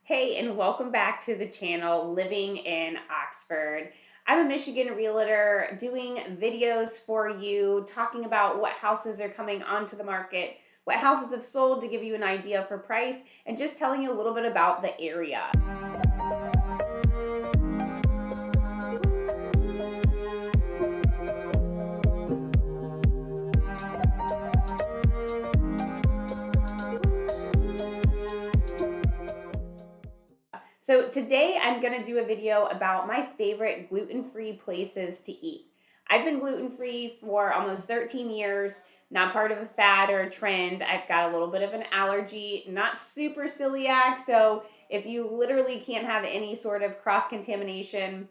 Hey, and welcome back to the channel Living in Oxford. I'm a Michigan realtor doing videos for you, talking about what houses are coming onto the market, what houses have sold to give you an idea for price, and just telling you a little bit about the area. So today I'm going to do a video about my favorite gluten-free places to eat. I've been gluten-free for almost 13 years, not part of a fad or a trend. I've got a little bit of an allergy, not super celiac, so if you literally can't have any sort of cross-contamination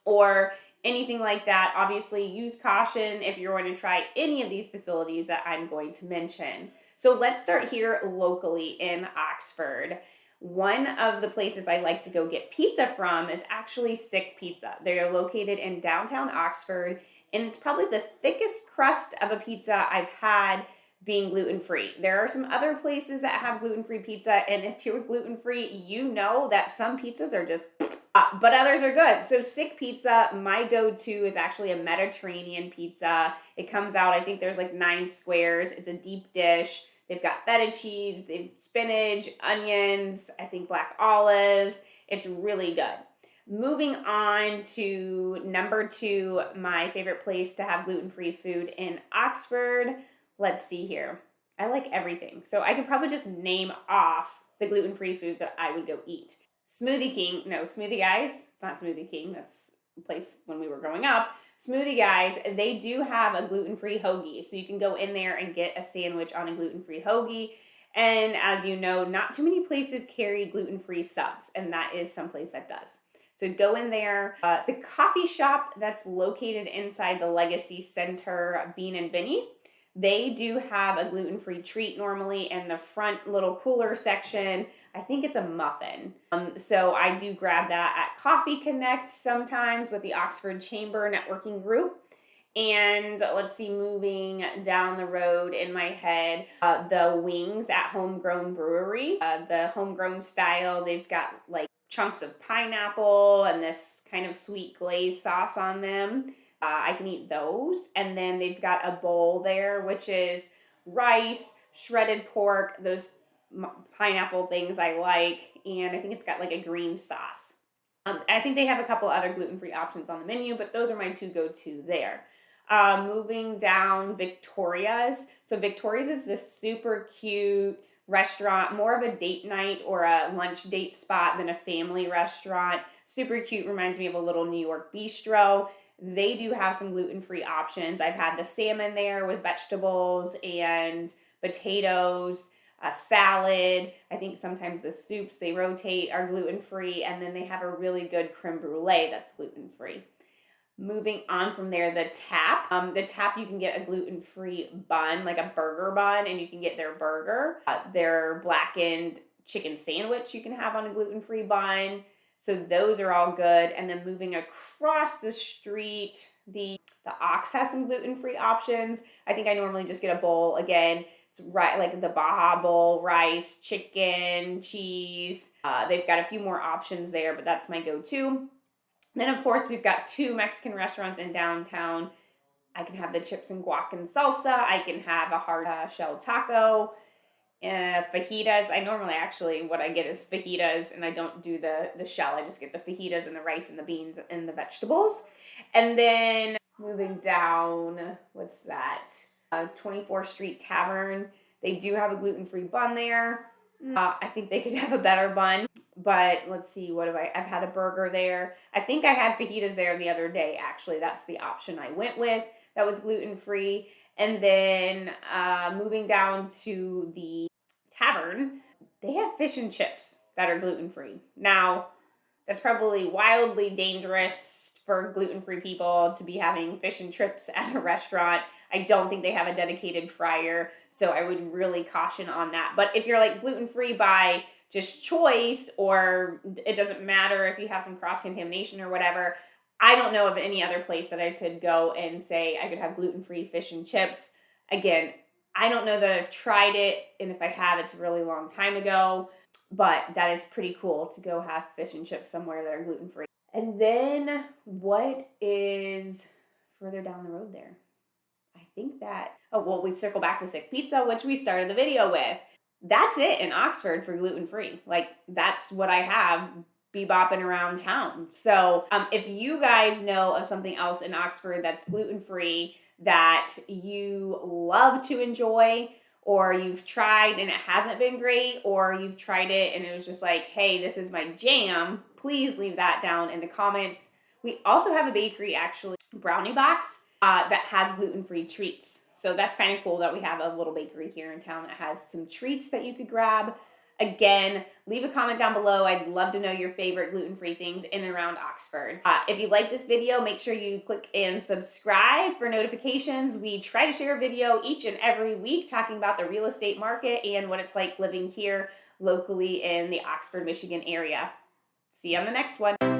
or anything like that, obviously use caution if you're going to try any of these facilities that I'm going to mention. So let's start here locally in Oxford. One of the places I like to go get pizza from is actually Sick Pizza. They are located in downtown Oxford, and it's probably the thickest crust of a pizza I've had being gluten-free. There are some other places that have gluten-free pizza, and if you're gluten-free, you know that some pizzas are just but others are good. So Sick Pizza, my go-to is actually a Mediterranean pizza. It comes out, I think there's like 9 squares. It's a deep dish. They've got feta cheese, they've spinach, onions, I think black olives. It's really good. Moving on to number 2, my favorite place to have gluten-free food in Oxford. Let's see here. I like everything. So I could probably just name off the gluten-free food that I would go eat. Smoothie Guys. It's not Smoothie King. That's a place when we were growing up. Smoothie Guys, they do have a gluten-free hoagie. So you can go in there and get a sandwich on a gluten-free hoagie. And as you know, not too many places carry gluten-free subs, and that is someplace that does. So go in there. The coffee shop that's located inside the Legacy Center, Bean and Benny, they do have a gluten-free treat normally in the front little cooler section. I think it's a muffin. So I do grab that at Coffee Connect sometimes with the Oxford Chamber networking group. And let's see, moving down the road in my head, the wings at Homegrown Brewery, the homegrown style, they've got like chunks of pineapple and this kind of sweet glaze sauce on them. I can eat those. And then they've got a bowl there, which is rice, shredded pork, those pineapple things I like, and I think it's got like a green sauce. I think they have a couple other gluten-free options on the menu, but those are my 2 go-to there. Moving down, Victoria's. So Victoria's is this super cute restaurant, more of a date night or a lunch date spot than a family restaurant. Super cute, reminds me of a little New York bistro. They do have some gluten-free options. I've had the salmon there with vegetables and potatoes, a salad. I think sometimes the soups they rotate are gluten-free, and then they have a really good creme brulee that's gluten-free. Moving on from there, the Tap. The Tap, you can get a gluten-free bun, like a burger bun, and you can get their burger. Their blackened chicken sandwich you can have on a gluten-free bun. So those are all good. And then moving across the street, the Ox has some gluten-free options. I think I normally just get a bowl. Again, it's right like the Baja Bowl, rice, chicken, cheese. They've got a few more options there, but that's my go-to. Then, of course, we've got 2 Mexican restaurants in downtown. I can have the chips and guac and salsa. I can have a hard shell taco. Fajitas. I normally what I get is fajitas, and I don't do the shell. I just get the fajitas and the rice and the beans and the vegetables. And then moving down, what's that? 24th Street Tavern. They do have a gluten-free bun there. I think they could have a better bun, but let's see, I've had a burger there. I think I had fajitas there the other day, actually. That's the option I went with. That was gluten-free. And then moving down to the Tavern, they have fish and chips that are gluten-free. Now, that's probably wildly dangerous for gluten-free people to be having fish and chips at a restaurant. I don't think they have a dedicated fryer, so I would really caution on that. But if you're like gluten-free by just choice, or it doesn't matter if you have some cross-contamination or whatever, I don't know of any other place that I could go and say I could have gluten-free fish and chips. Again, I don't know that I've tried it, and if I have, it's a really long time ago. But that is pretty cool to go have fish and chips somewhere that are gluten-free. And then what is further down the road there? I think that, oh, well, we circle back to Sick Pizza, which we started the video with. That's it in Oxford for gluten-free. Like, that's what I have bebopping around town. So if you guys know of something else in Oxford that's gluten-free that you love to enjoy, or you've tried and it hasn't been great, or you've tried it and it was just like, hey, this is my jam, please leave that down in the comments. We also have a bakery, actually, Brownie Box, that has gluten-free treats. So that's kind of cool that we have a little bakery here in town that has some treats that you could grab. Again, leave a comment down below. I'd love to know your favorite gluten-free things in and around Oxford. If you like this video, make sure you click and subscribe for notifications. We try to share a video each and every week talking about the real estate market and what it's like living here locally in the Oxford, Michigan area. See you on the next one.